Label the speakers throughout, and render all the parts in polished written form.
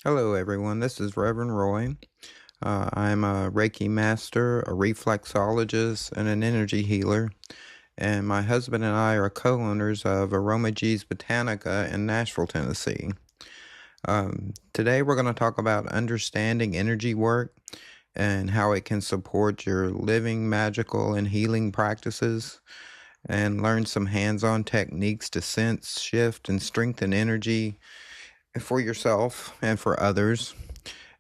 Speaker 1: Hello, everyone. This is Rev Roy. I'm a Reiki master, a reflexologist, and an energy healer. And my husband and I are co owners of Aroma G's Botanica in Nashville, Tennessee. Today, we're going to talk about understanding energy work and how it can support your living, magical, and healing practices, and learn some hands on techniques to sense, shift, and strengthen energy for yourself and for others,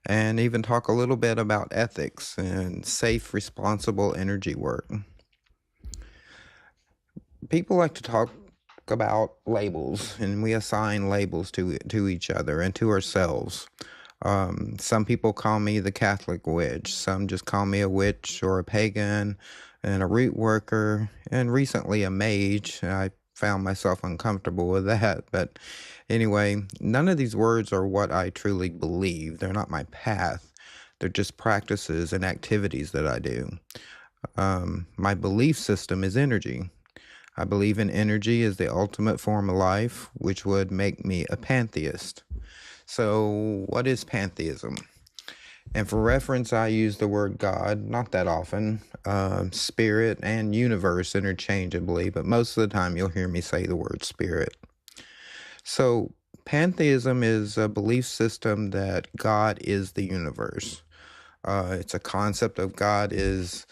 Speaker 1: and even talk a little bit about ethics and safe, responsible energy work. People like to talk about labels, and we assign labels to each other and to ourselves. Some people call me the Catholic witch. Some just call me a witch or a pagan and a root worker, and recently a mage. I found myself uncomfortable with that. But anyway, none of these words are what I truly believe. They're not my path. They're just practices and activities that I do. My belief system is energy. I believe in energy as the ultimate form of life, which would make me a pantheist. So, what is pantheism? And for reference, I use the word God, not that often, spirit and universe interchangeably, but most of the time you'll hear me say the word spirit. So, pantheism is a belief system that God is the universe. It's a concept of God is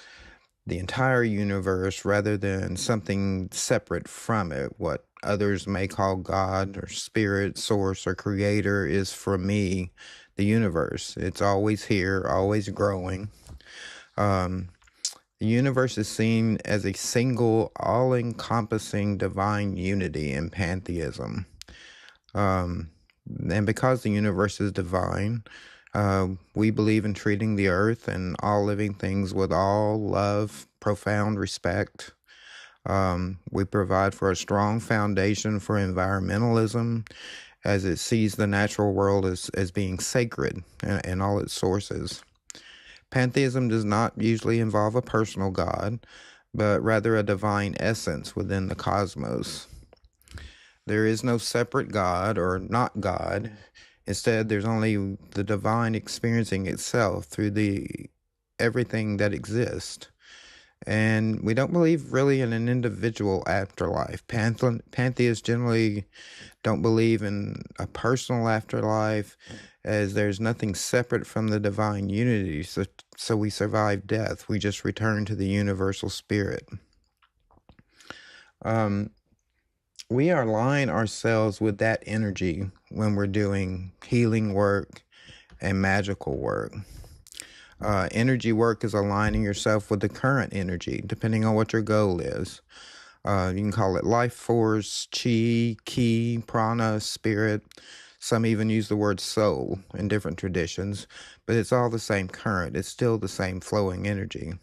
Speaker 1: the entire universe rather than something separate from it. What others may call God or spirit, source, or creator is for me the universe. It's always here, always growing. Um, the universe is seen as a single, all encompassing divine unity in pantheism. Um, and because the universe is divine, we believe in treating the earth and all living things with all love, profound respect. We provide for a strong foundation for environmentalism as it sees the natural world as being sacred and all its sources. Pantheism does not usually involve a personal God, but rather a divine essence within the cosmos. There is no separate God or not God. Instead, there's only the divine experiencing itself through the everything that exists. And we don't believe really in an individual afterlife. Pantheists generally don't believe in a personal afterlife, as there's nothing separate from the divine unity. So we survive death. We just return to the universal spirit. Um, we align ourselves with that energy when we're doing healing work and magical work. Energy work is aligning yourself with the current energy, depending on what your goal is. You can call it life force, chi, ki, prana, spirit. Some even use the word soul in different traditions, but it's all the same current. It's still the same flowing energy.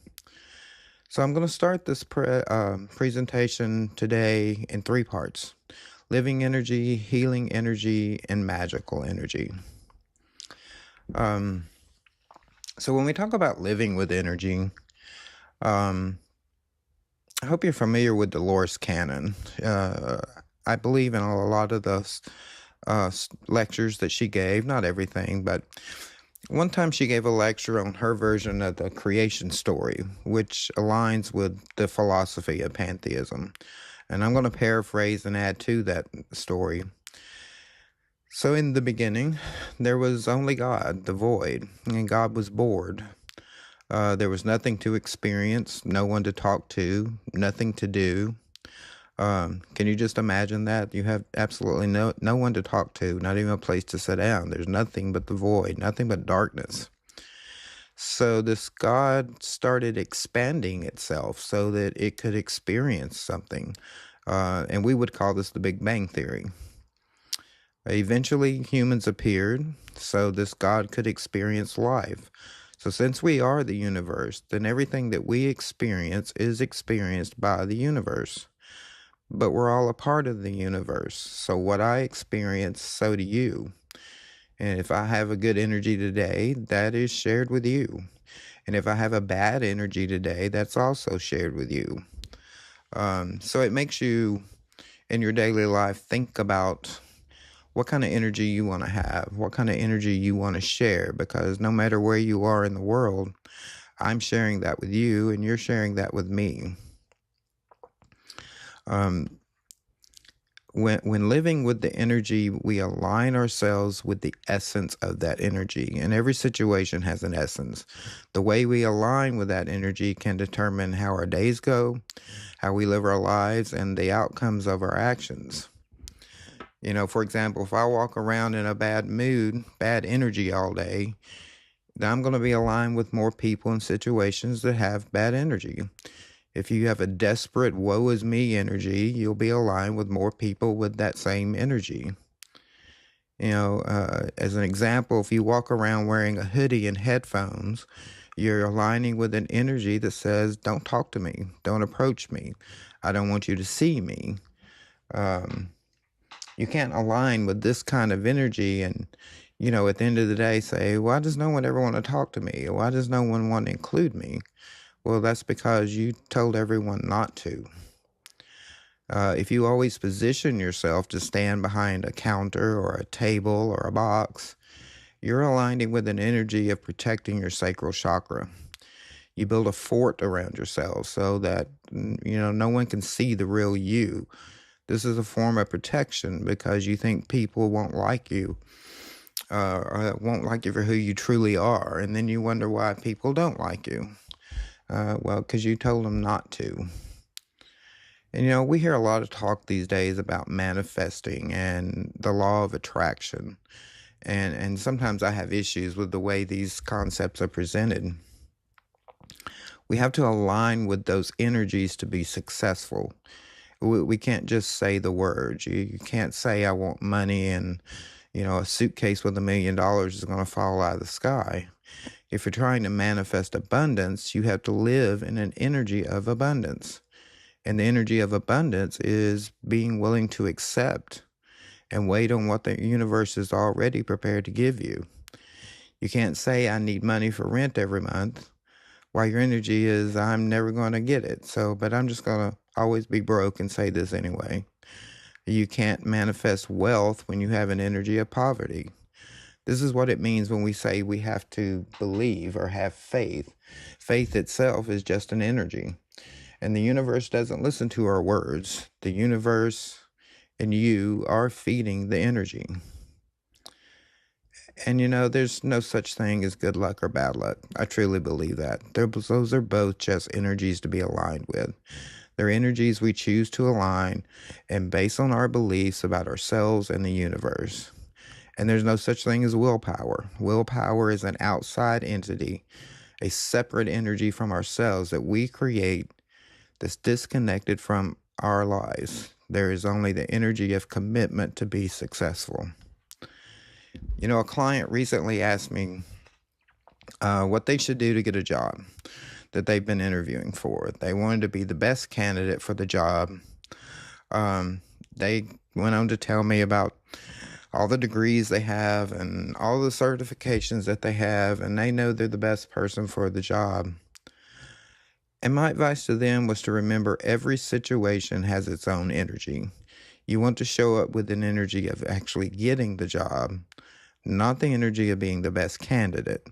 Speaker 1: So I'm going to start this presentation today in three parts: living energy, healing energy, and magical energy. Um, so when we talk about living with energy, um, I hope you're familiar with Dolores Cannon. I believe in a lot of the lectures that she gave, not everything, but one time she gave a lecture on her version of the creation story, which aligns with the philosophy of pantheism. And I'm going to paraphrase and add to that story. So in the beginning, there was only God, the void, and God was bored. There was nothing to experience, no one to talk to, nothing to do. Can you just imagine that? You have absolutely no one to talk to, not even a place to sit down. There's nothing but the void, nothing but darkness. So this God started expanding itself so that it could experience something. And we would call this the Big Bang Theory. Eventually, humans appeared so this God could experience life. So since we are the universe, then everything that we experience is experienced by the universe. But we're all a part of the universe. So what I experience, so do you. And if I have a good energy today, that is shared with you. And if I have a bad energy today, that's also shared with you. So it makes you, in your daily life, think about what kind of energy you want to have, what kind of energy you want to share, because no matter where you are in the world, I'm sharing that with you and you're sharing that with me. Um, when living with the energy, we align ourselves with the essence of that energy. And every situation has an essence. The way we align with that energy can determine how our days go, how we live our lives, and the outcomes of our actions. For example, if I walk around in a bad mood, bad energy all day, then I'm going to be aligned with more people and situations that have bad energy. If you have a desperate, woe is me energy, you'll be aligned with more people with that same energy. As an example, if you walk around wearing a hoodie and headphones, you're aligning with an energy that says, don't talk to me, don't approach me, I don't want you to see me. You can't align with this kind of energy and, at the end of the day say, why does no one ever want to talk to me? Why does no one want to include me? Well, that's because you told everyone not to. If you always position yourself to stand behind a counter or a table or a box, you're aligning with an energy of protecting your sacral chakra. You build a fort around yourself so that, no one can see the real you. This is a form of protection because you think people won't like you, or won't like you for who you truly are. And then you wonder why people don't like you. Well, because you told them not to. And we hear a lot of talk these days about manifesting and the law of attraction. And sometimes I have issues with the way these concepts are presented. We have to align with those energies to be successful. We can't just say the words. You can't say, I want money and, a suitcase with $1 million is going to fall out of the sky. If you're trying to manifest abundance, you have to live in an energy of abundance. And the energy of abundance is being willing to accept and wait on what the universe is already prepared to give you. You can't say, I need money for rent every month, while your energy is, I'm never going to get it. But I'm just going to always be broke and say this anyway. You can't manifest wealth when you have an energy of poverty. This is what it means when we say we have to believe or have faith. Faith itself is just an energy. And the universe doesn't listen to our words. The universe and you are feeding the energy. And there's no such thing as good luck or bad luck. I truly believe that. Those are both just energies to be aligned with. They're energies we choose to align and based on our beliefs about ourselves and the universe. And there's no such thing as willpower. Willpower is an outside entity, a separate energy from ourselves that we create that's disconnected from our lives. There is only the energy of commitment to be successful. A client recently asked me what they should do to get a job that they've been interviewing for. They wanted to be the best candidate for the job. They went on to tell me about all the degrees they have and all the certifications that they have, and they know they're the best person for the job. And my advice to them was to remember every situation has its own energy. You want to show up with an energy of actually getting the job, not the energy of being the best candidate.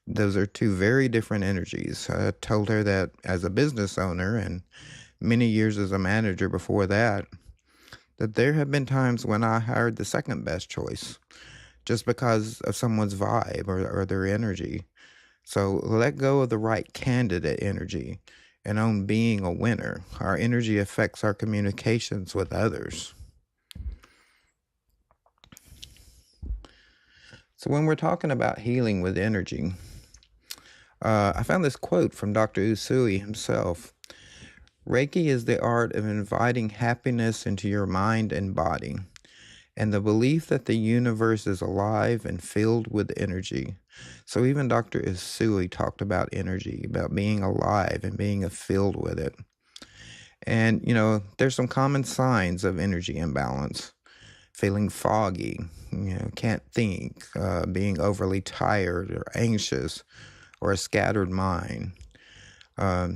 Speaker 1: Those are two very different energies. I told her that as a business owner and many years as a manager before that there have been times when I hired the second best choice just because of someone's vibe or their energy. So let go of the right candidate energy and own being a winner. Our energy affects our communications with others. So when we're talking about healing with energy, I found this quote from Dr. Usui himself. Reiki is the art of inviting happiness into your mind and body, and the belief that the universe is alive and filled with energy. So even Dr. Usui talked about energy, about being alive and being filled with it. And, there's some common signs of energy imbalance. Feeling foggy, can't think, being overly tired or anxious, or a scattered mind.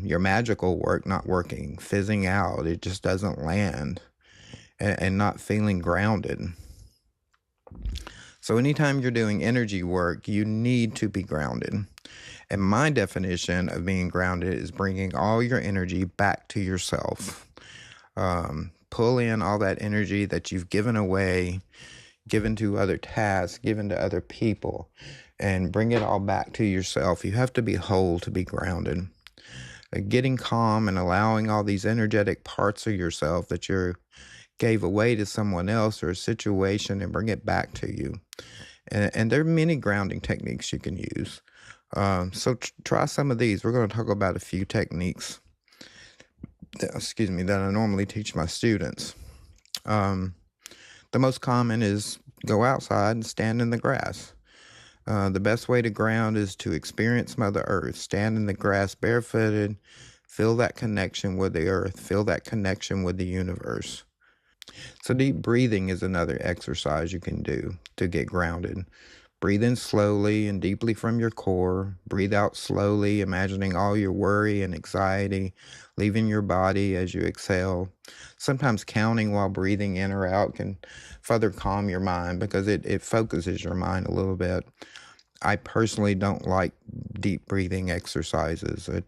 Speaker 1: Your magical work not working, fizzing out, it just doesn't land, and not feeling grounded. So anytime you're doing energy work, you need to be grounded. And my definition of being grounded is bringing all your energy back to yourself. Pull in all that energy that you've given away, given to other tasks, given to other people, and bring it all back to yourself. You have to be whole to be grounded. Getting calm and allowing all these energetic parts of yourself that you gave away to someone else or a situation and bring it back to you. And there are many grounding techniques you can use. So try some of these. We're going to talk about a few techniques that I normally teach my students. The most common is go outside and stand in the grass. The best way to ground is to experience Mother Earth. Stand in the grass barefooted. Feel that connection with the earth. Feel that connection with the universe. So deep breathing is another exercise you can do to get grounded. Breathe in slowly and deeply from your core. Breathe out slowly, imagining all your worry and anxiety leaving your body as you exhale. Sometimes counting while breathing in or out can further calm your mind because it focuses your mind a little bit. I personally don't like deep breathing exercises. I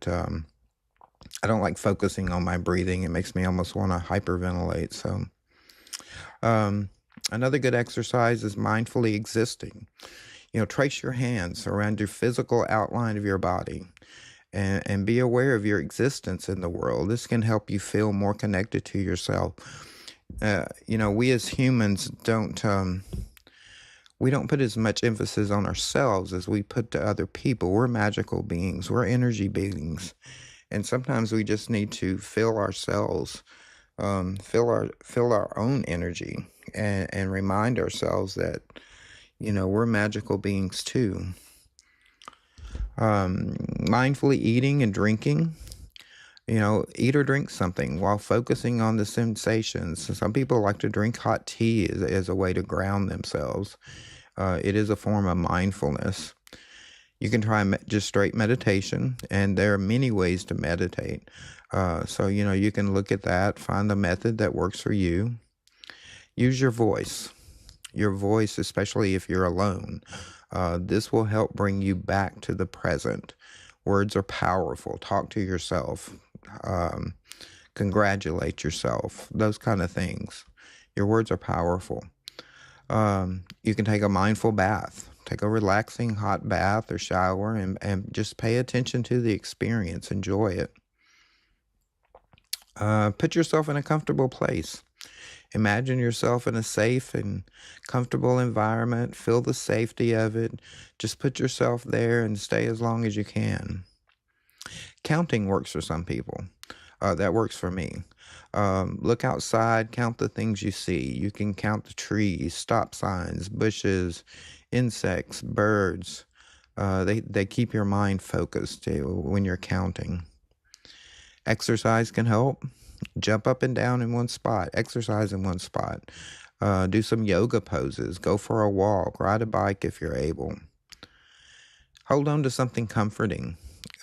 Speaker 1: don't like focusing on my breathing. It makes me almost want to hyperventilate. So another good exercise is mindfully existing. Trace your hands around your physical outline of your body and be aware of your existence in the world. This can help you feel more connected to yourself. We as humans we don't put as much emphasis on ourselves as we put to other people. We're magical beings. We're energy beings. And sometimes we just need to feel ourselves, feel our own energy and remind ourselves that we're magical beings too. Mindfully eating and drinking. Eat or drink something while focusing on the sensations. Some people like to drink hot tea as a way to ground themselves. It is a form of mindfulness. You can try just straight meditation, and there are many ways to meditate. So you can look at that, find the method that works for you. Use your voice. Your voice, especially if you're alone. This will help bring you back to the present. Words are powerful. Talk to yourself. Congratulate yourself. Those kind of things. Your words are powerful. You can take a mindful bath. Take a relaxing hot bath or shower and just pay attention to the experience. Enjoy it. Put yourself in a comfortable place. Imagine yourself in a safe and comfortable environment. Feel the safety of it. Just put yourself there and stay as long as you can. Counting works for some people. That works for me. Look outside, count the things you see. You can count the trees, stop signs, bushes, insects, birds. They keep your mind focused when you're counting. Exercise can help. Jump up and down in one spot. Exercise in one spot. Do some yoga poses. Go for a walk. Ride a bike if you're able. Hold on to something comforting.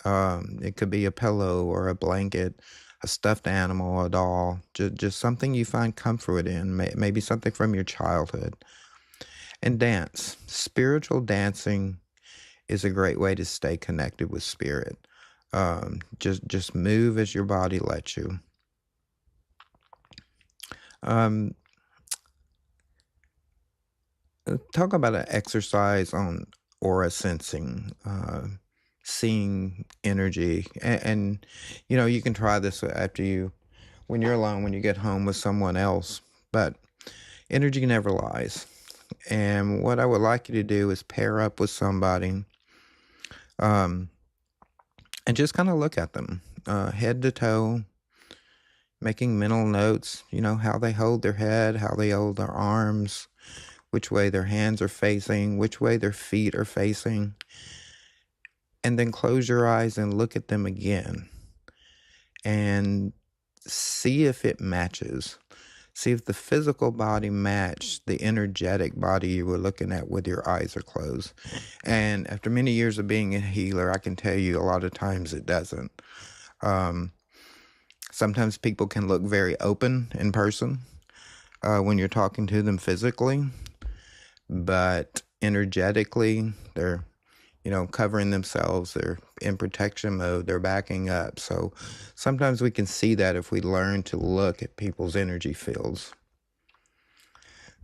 Speaker 1: It could be a pillow or a blanket, a stuffed animal, a doll. Just something you find comfort in. Maybe something from your childhood. And dance. Spiritual dancing is a great way to stay connected with spirit. Just move as your body lets you. Talk about an exercise on aura sensing, seeing energy, and you can try this when you're alone, when you get home with someone else. But energy never lies, and what I would like you to do is pair up with somebody, and just kind of look at them, head to toe. Making mental notes, how they hold their head, how they hold their arms, which way their hands are facing, which way their feet are facing. And then close your eyes and look at them again and see if it matches. See if the physical body matched the energetic body you were looking at with your eyes are closed. And after many years of being a healer, I can tell you a lot of times it doesn't. Sometimes people can look very open in person when you're talking to them physically, but energetically, they're, covering themselves. They're in protection mode. They're backing up. So sometimes we can see that if we learn to look at people's energy fields.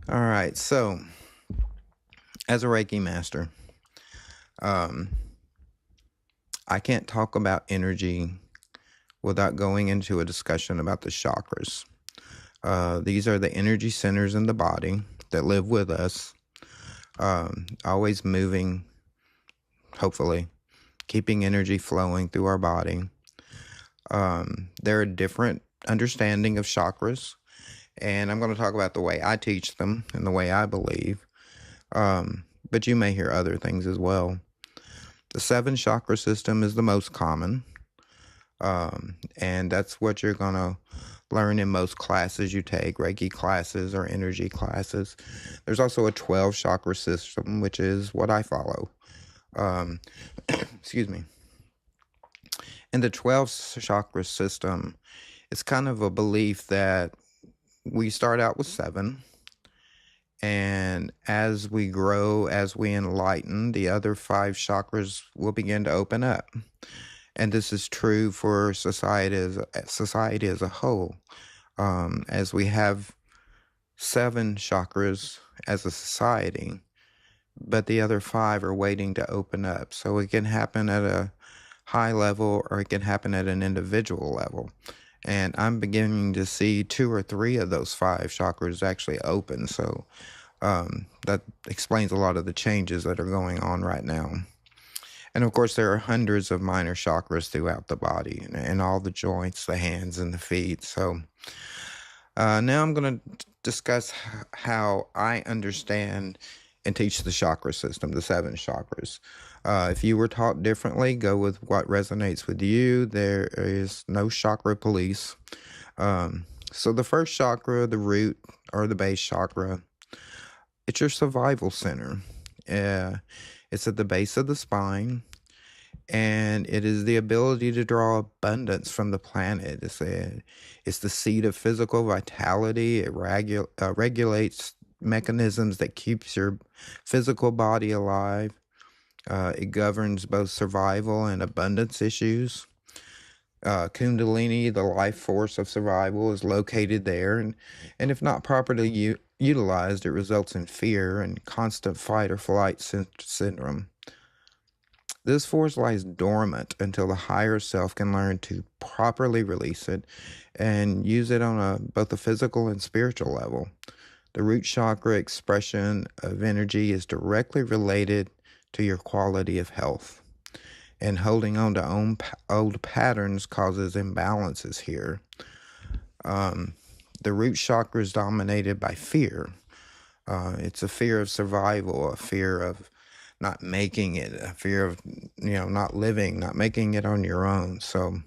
Speaker 1: All right. So as a Reiki master, I can't talk about energy without going into a discussion about the chakras. These are the energy centers in the body that live with us, always moving, hopefully, keeping energy flowing through our body. There are different understanding of chakras, and I'm going to talk about the way I teach them and the way I believe, but you may hear other things as well. The 7 chakra system is the most common, and that's what you're going to learn in most classes you take, Reiki classes or energy classes. There's also a 12 chakra system, which is what I follow. Excuse me. In the 12 chakra system, it's kind of a belief that we start out with 7, and as we grow, as we enlighten, the other 5 chakras will begin to open up. And this is true for society as a whole. As we have 7 chakras as a society, but the other 5 are waiting to open up. So it can happen at a high level, or it can happen at an individual level. And I'm beginning to see 2 or 3 of those 5 chakras actually open. So that explains a lot of the changes that are going on right now. And of course, there are hundreds of minor chakras throughout the body and all the joints, the hands and the feet. So now I'm going to discuss how I understand and teach the chakra system, the 7 chakras. If you were taught differently, go with what resonates with you. There is no chakra police. So the first chakra, the root or the base chakra, it's your survival center. It's at the base of the spine, and it is the ability to draw abundance from the planet. It's the seat of physical vitality. It regulates mechanisms that keeps your physical body alive. It governs both survival and abundance issues. Kundalini, the life force of survival, is located there, and if not properly utilized, it results in fear and constant fight or flight syndrome. This force lies dormant until the higher self can learn to properly release it and use it on both a physical and spiritual level. The root chakra expression of energy is directly related to your quality of health. And holding on to old patterns causes imbalances here. The root chakra is dominated by fear. It's a fear of survival, a fear of not making it, a fear of, not living, not making it on your own. So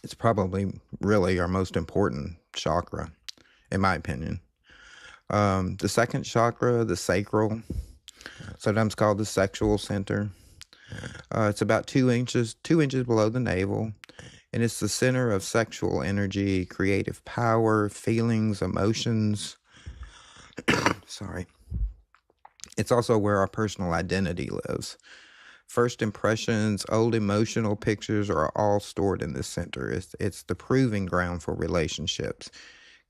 Speaker 1: it's probably really our most important chakra, in my opinion. The second chakra, the sacral, sometimes called the sexual center. It's about 2 inches below the navel, and it's the center of sexual energy, creative power, feelings, emotions. Sorry. It's also where our personal identity lives. First impressions, old emotional pictures are all stored in this center. It's the proving ground for relationships.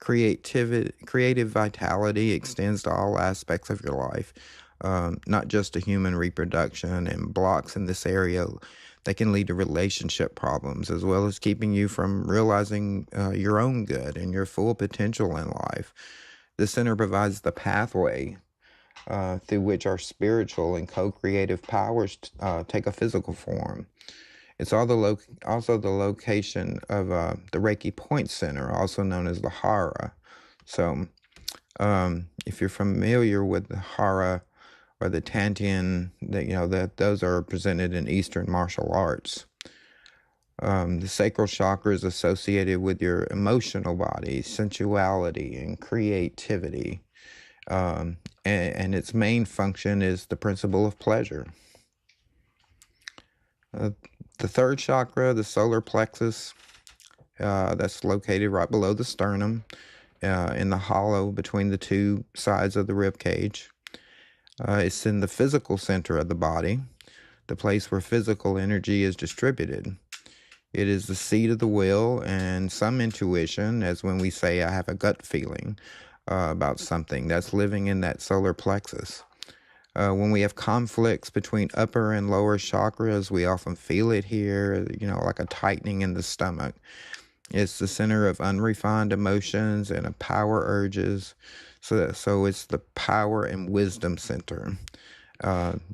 Speaker 1: Creative vitality extends to all aspects of your life, not just to human reproduction, and blocks in this area that can lead to relationship problems, as well as keeping you from realizing your own good and your full potential in life. The center provides the pathway through which our spiritual and co-creative powers take a physical form. It's also the location of the Reiki Point Center, also known as the Hara. So if you're familiar with the Hara or the Tantian, that those are presented in Eastern martial arts. The sacral chakra is associated with your emotional body, sensuality, and creativity. And its main function is the principle of pleasure. The third chakra, the solar plexus, that's located right below the sternum, in the hollow between the 2 sides of the rib cage. It's in the physical center of the body, the place where physical energy is distributed. It is the seat of the will and some intuition, as when we say, I have a gut feeling about something. That's living in that solar plexus. When we have conflicts between upper and lower chakras, we often feel it here, like a tightening in the stomach. It's the center of unrefined emotions and of power urges. So it's the power and wisdom center.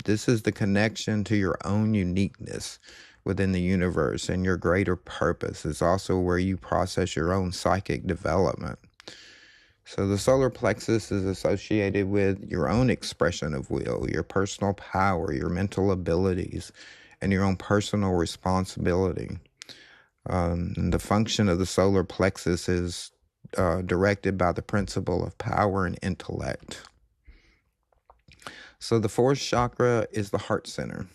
Speaker 1: This is the connection to your own uniqueness within the universe and your greater purpose. It's also where you process your own psychic development. So the solar plexus is associated with your own expression of will, your personal power, your mental abilities, and your own personal responsibility. And the function of the solar plexus is directed by the principle of power and intellect. So the fourth chakra is the heart center.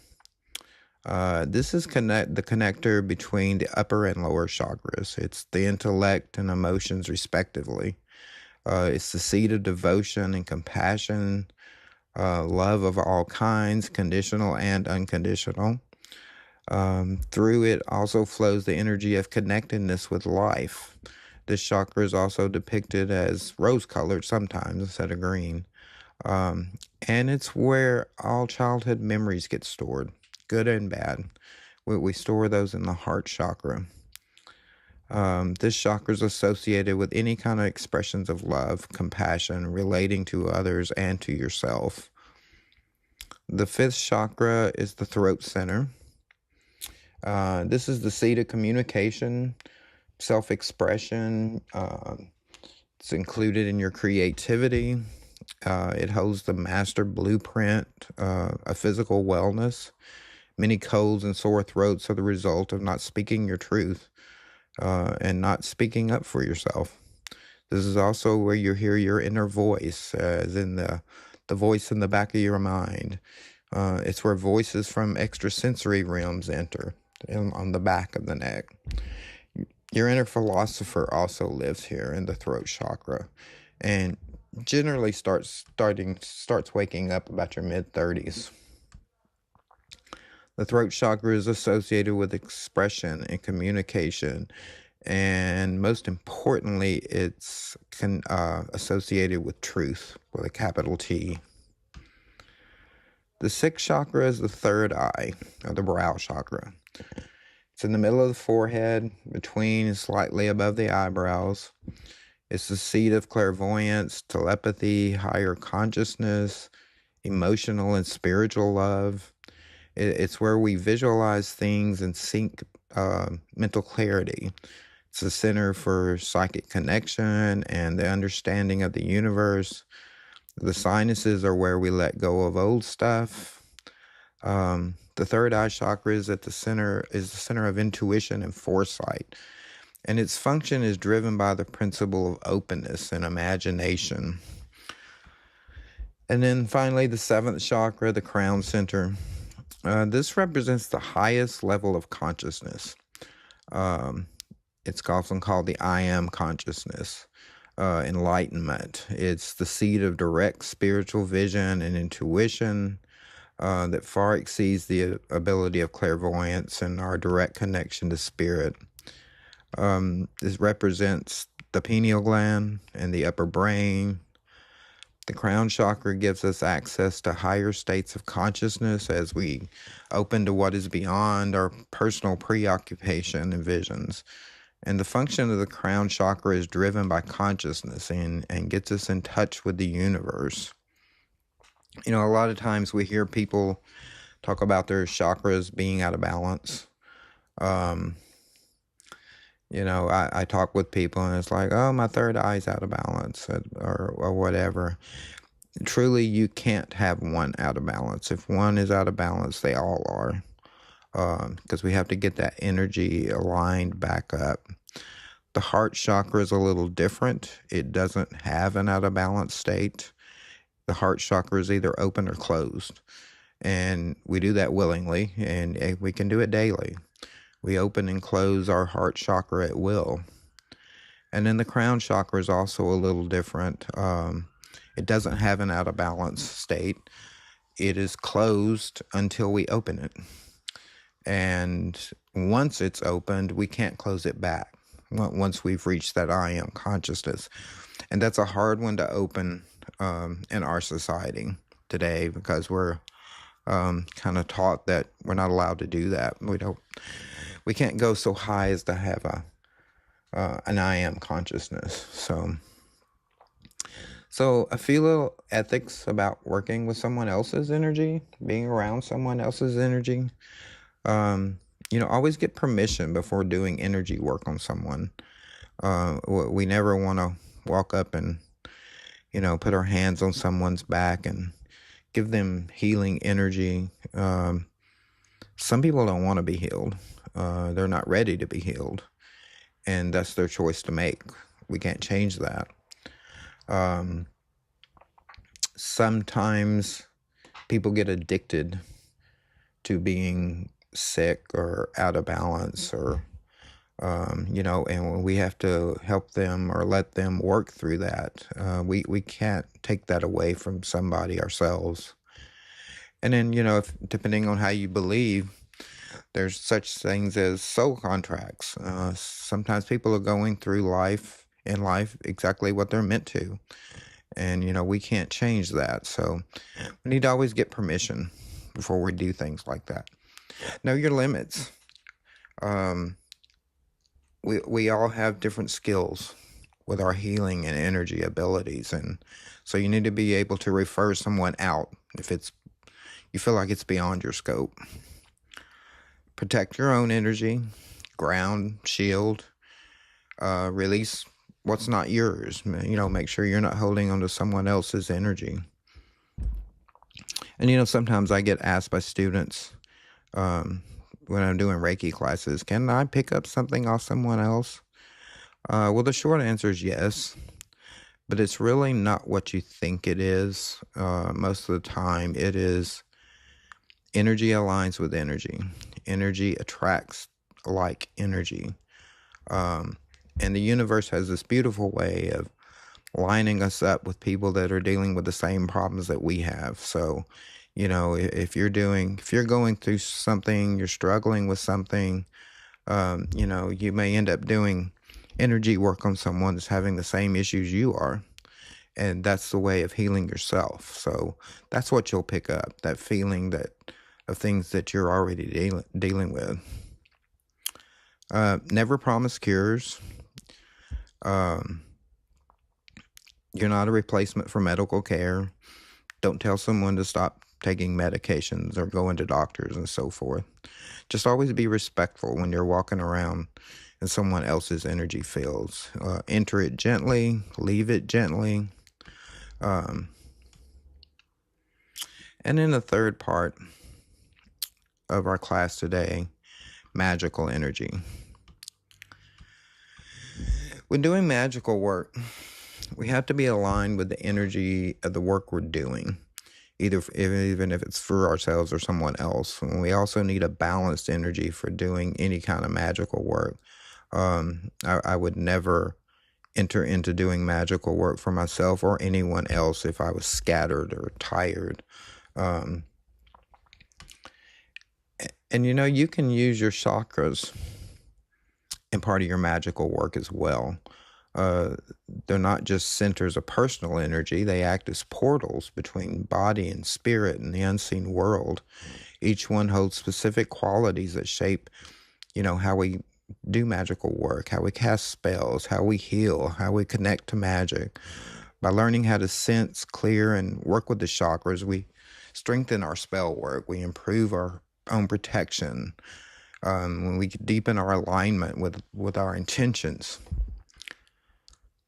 Speaker 1: This is the connector between the upper and lower chakras. It's the intellect and emotions, respectively. It's the seat of devotion and compassion, love of all kinds, conditional and unconditional. Through it also flows the energy of connectedness with life. This chakra is also depicted as rose-colored sometimes instead of green. And it's where all childhood memories get stored, good and bad. We store those in the heart chakra. This chakra is associated with any kind of expressions of love, compassion, relating to others and to yourself. The fifth chakra is the throat center. This is the seat of communication, self-expression. It's included in your creativity. It holds the master blueprint of physical wellness. Many colds and sore throats are the result of not speaking your truth and not speaking up for yourself. This is also where you hear your inner voice, as in the voice in the back of your mind. It's where voices from extrasensory realms enter, on the back of the neck. Your inner philosopher also lives here in the throat chakra, and generally starts waking up about your mid-30s. The throat chakra is associated with expression and communication, and most importantly, it's associated with truth with a capital T. The sixth chakra is the third eye, or the brow chakra. It's in the middle of the forehead, between and slightly above the eyebrows. It's the seat of clairvoyance, telepathy, higher consciousness, emotional and spiritual love. It's where we visualize things and seek mental clarity. It's the center for psychic connection and the understanding of the universe. The sinuses are where we let go of old stuff. The third eye chakra is the center of intuition and foresight. And its function is driven by the principle of openness and imagination. And then finally, the seventh chakra, the crown center. This represents the highest level of consciousness. It's often called the I am consciousness, enlightenment. It's the seat of direct spiritual vision and intuition that far exceeds the ability of clairvoyance and our direct connection to spirit. This represents the pineal gland and the upper brain. The crown chakra gives us access to higher states of consciousness as we open to what is beyond our personal preoccupation and visions. And the function of the crown chakra is driven by consciousness and gets us in touch with the universe. A lot of times we hear people talk about their chakras being out of balance. I talk with people and it's like, oh, my third eye's out of balance or whatever. Truly, you can't have one out of balance. If one is out of balance, they all are. Because we have to get that energy aligned back up. The heart chakra is a little different. It doesn't have an out of balance state. The heart chakra is either open or closed. And we do that willingly, and we can do it daily. We open and close our heart chakra at will. And then the crown chakra is also a little different. It doesn't have an out of balance state. it is closed until we open it. And once it's opened, we can't close it back once we've reached that I am consciousness. And that's a hard one to open in our society today, because we're kind of taught that we're not allowed to do that. We can't go so high as to have an I am consciousness. So I feel a little ethics about working with someone else's energy, being around someone else's energy. Always get permission before doing energy work on someone. We never want to walk up and, put our hands on someone's back and give them healing energy. Some people don't want to be healed. They're not ready to be healed. And that's their choice to make. We can't change that. Sometimes people get addicted to being sick or out of balance, or and we have to help them or let them work through that. We can't take that away from somebody ourselves. And then, if depending on how you believe, there's such things as soul contracts. Sometimes people are going through life exactly what they're meant to. And, we can't change that. So we need to always get permission before we do things like that. Know your limits. We all have different skills with our healing and energy abilities. And so you need to be able to refer someone out if you feel like it's beyond your scope. Protect your own energy, ground, shield, release what's not yours. Make sure you're not holding on to someone else's energy. And, sometimes I get asked by students when I'm doing Reiki classes, can I pick up something off someone else? Well, the short answer is yes, but it's really not what you think it is. Most of the time it is energy aligns with energy. Energy attracts like energy. And the universe has this beautiful way of lining us up with people that are dealing with the same problems that we have. So, if you're going through something, you're struggling with something, you may end up doing energy work on someone that's having the same issues you are. And that's the way of healing yourself. So that's what you'll pick up, that feeling of things that you're already dealing with. Never promise cures. You're not a replacement for medical care. Don't tell someone to stop taking medications or going to doctors and so forth. Just always be respectful when you're walking around in someone else's energy fields. Enter it gently, leave it gently. And then the third part of our class today, magical energy. When doing magical work, we have to be aligned with the energy of the work we're doing, even if it's for ourselves or someone else. And we also need a balanced energy for doing any kind of magical work. I would never enter into doing magical work for myself or anyone else if I was scattered or tired. And you can use your chakras in part of your magical work as well. They're not just centers of personal energy. They act as portals between body and spirit and the unseen world. Each one holds specific qualities that shape, how we do magical work, how we cast spells, how we heal, how we connect to magic. By learning how to sense, clear, and work with the chakras, we strengthen our spell work. We improve our own protection. When we deepen our alignment with our intentions.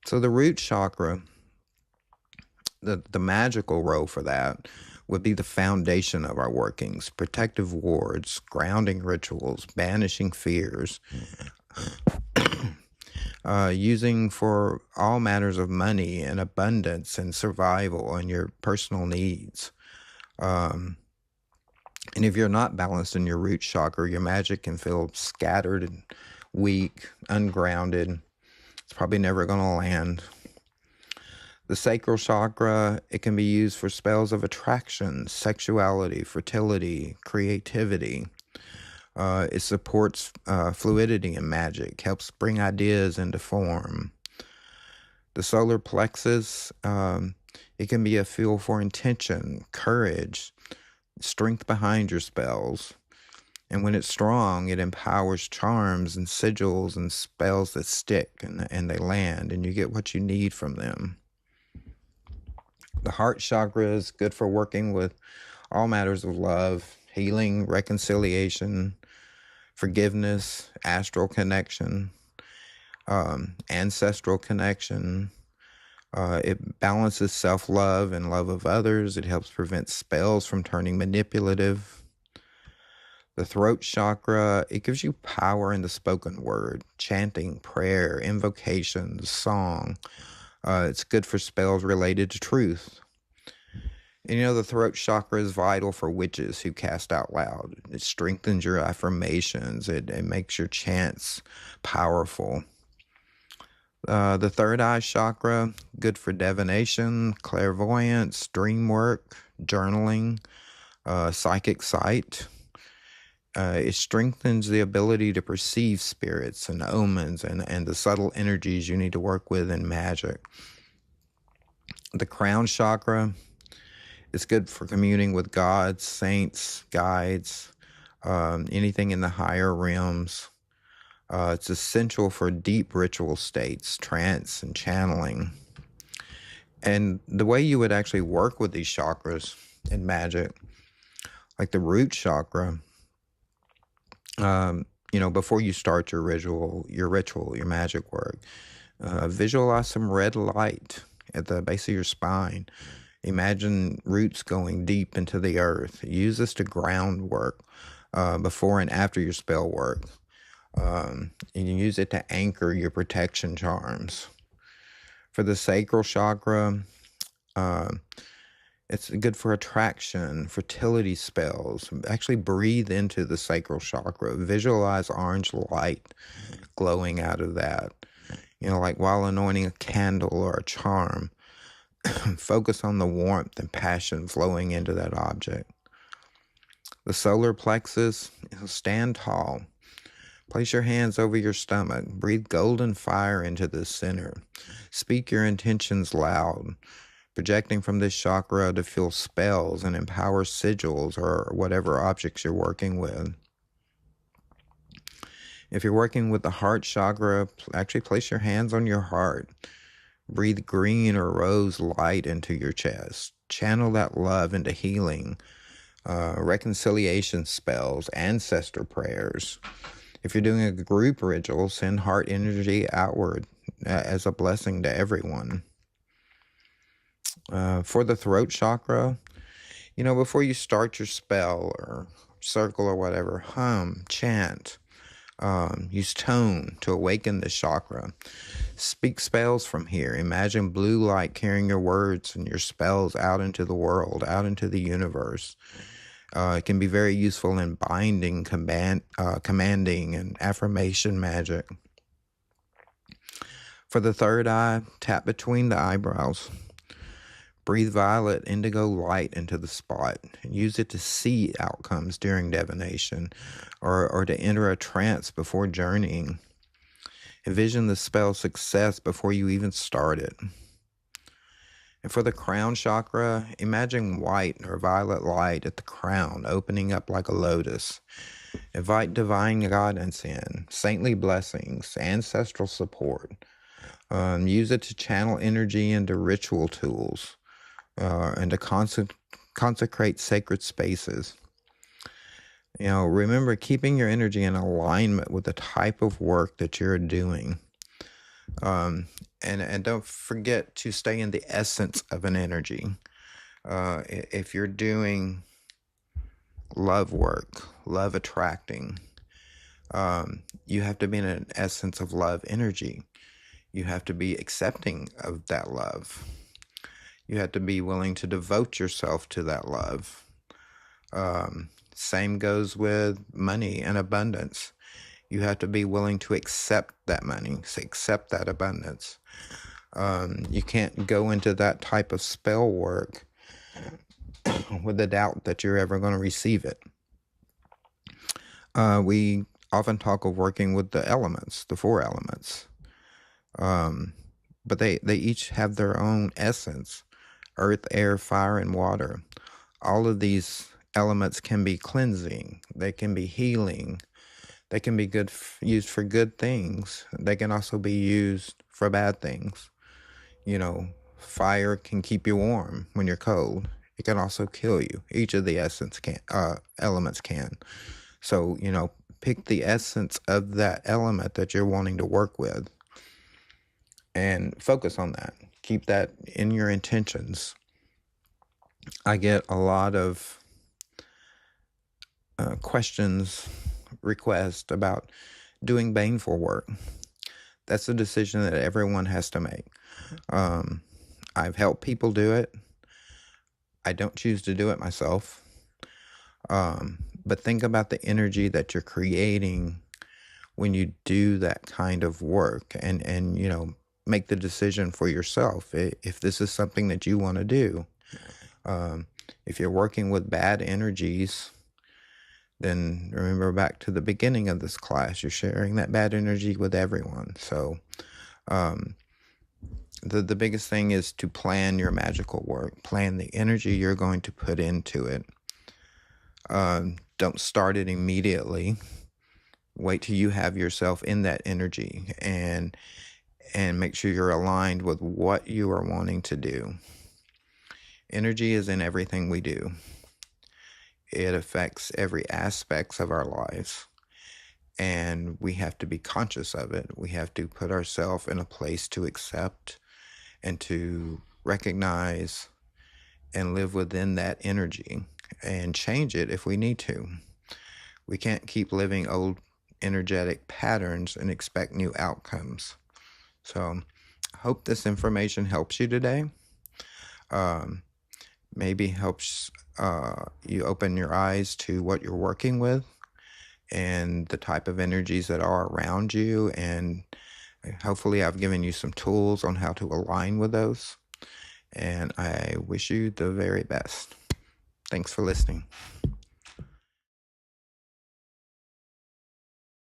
Speaker 1: So the root chakra, the magical role for that would be the foundation of our workings, protective wards, grounding rituals, banishing fears, using for all matters of money and abundance and survival and your personal needs. And if you're not balanced in your root chakra, your magic can feel scattered and weak, ungrounded. It's probably never going to land. The sacral chakra, it can be used for spells of attraction, sexuality, fertility, creativity. It supports fluidity and magic, helps bring ideas into form. The solar plexus, it can be a feel for intention, courage, strength behind your spells. And when it's strong, it empowers charms and sigils and spells that stick and they land, and you get what you need from them. The heart chakra is good for working with all matters of love, healing, reconciliation, forgiveness, astral connection, ancestral connection. It balances self-love and love of others. It helps prevent spells from turning manipulative. The throat chakra, it gives you power in the spoken word, chanting, prayer, invocations, song. It's good for spells related to truth. And the throat chakra is vital for witches who cast out loud. It strengthens your affirmations. It makes your chants powerful. The third eye chakra, good for divination, clairvoyance, dream work, journaling, psychic sight. It strengthens the ability to perceive spirits and omens and the subtle energies you need to work with in magic. The crown chakra, it's good for communing with gods, saints, guides, anything in the higher realms. It's essential for deep ritual states, trance, and channeling. And the way you would actually work with these chakras in magic, like the root chakra, before you start your your magic work, visualize some red light at the base of your spine. Imagine roots going deep into the earth. Use this to ground work before and after your spell work. You can use it to anchor your protection charms. For the sacral chakra, it's good for attraction, fertility spells. Actually breathe into the sacral chakra. Visualize orange light glowing out of that. Like while anointing a candle or a charm. Focus on the warmth and passion flowing into that object. The solar plexus, stand tall. Place your hands over your stomach. Breathe golden fire into the center. Speak your intentions loud, projecting from this chakra to feel spells and empower sigils or whatever objects you're working with. If you're working with the heart chakra, actually place your hands on your heart. Breathe green or rose light into your chest. Channel that love into healing, reconciliation spells, ancestor prayers. If you're doing a group ritual, send heart energy outward as a blessing to everyone. For the throat chakra, before you start your spell or circle or whatever, hum, chant, use tone to awaken this chakra. Speak spells from here. Imagine blue light carrying your words and your spells out into the world, out into the universe. It can be very useful in binding, commanding, and affirmation magic. For the third eye, tap between the eyebrows. Breathe violet indigo light into the spot and use it to see outcomes during divination or to enter a trance before journeying. Envision the spell success before you even start it. And for the crown chakra, imagine white or violet light at the crown opening up like a lotus. Invite divine guidance in, saintly blessings, ancestral support. Use it to channel energy into ritual tools and to consecrate sacred spaces. Remember keeping your energy in alignment with the type of work that you're doing. And don't forget to stay in the essence of an energy. If you're doing love work, love attracting, you have to be in an essence of love energy. You have to be accepting of that love. You have to be willing to devote yourself to that love. Same goes with money and abundance. You have to be willing to accept that money, accept that abundance. You can't go into that type of spell work with the doubt that you're ever going to receive it. We often talk of working with the elements, the four elements, but they each have their own essence: earth, air, fire, and water. All of these elements can be cleansing, they can be healing, they can be used for good things. They can also be used for bad things. You know, fire can keep you warm when you're cold. It can also kill you. Each of the elements can. So, pick the essence of that element that you're wanting to work with and focus on that. Keep that in your intentions. I get a lot of questions, requests about doing baneful work. That's a decision that everyone has to make. I've helped people do it. I don't choose to do it myself. But think about the energy that you're creating when you do that kind of work, and make the decision for yourself if this is something that you want to do. If you're working with bad energies, then remember back to the beginning of this class, you're sharing that bad energy with everyone. So the biggest thing is to plan your magical work. Plan the energy you're going to put into it. Don't start it immediately. Wait till you have yourself in that energy, and make sure you're aligned with what you are wanting to do. Energy is in everything we do. It affects every aspect of our lives, and we have to be conscious of it. We have to put ourselves in a place to accept and to recognize and live within that energy and change it if we need to. We can't keep living old energetic patterns and expect new outcomes. So I hope this information helps you today. Maybe helps you open your eyes to what you're working with and the type of energies that are around you. And hopefully I've given you some tools on how to align with those. And I wish you the very best. Thanks for listening.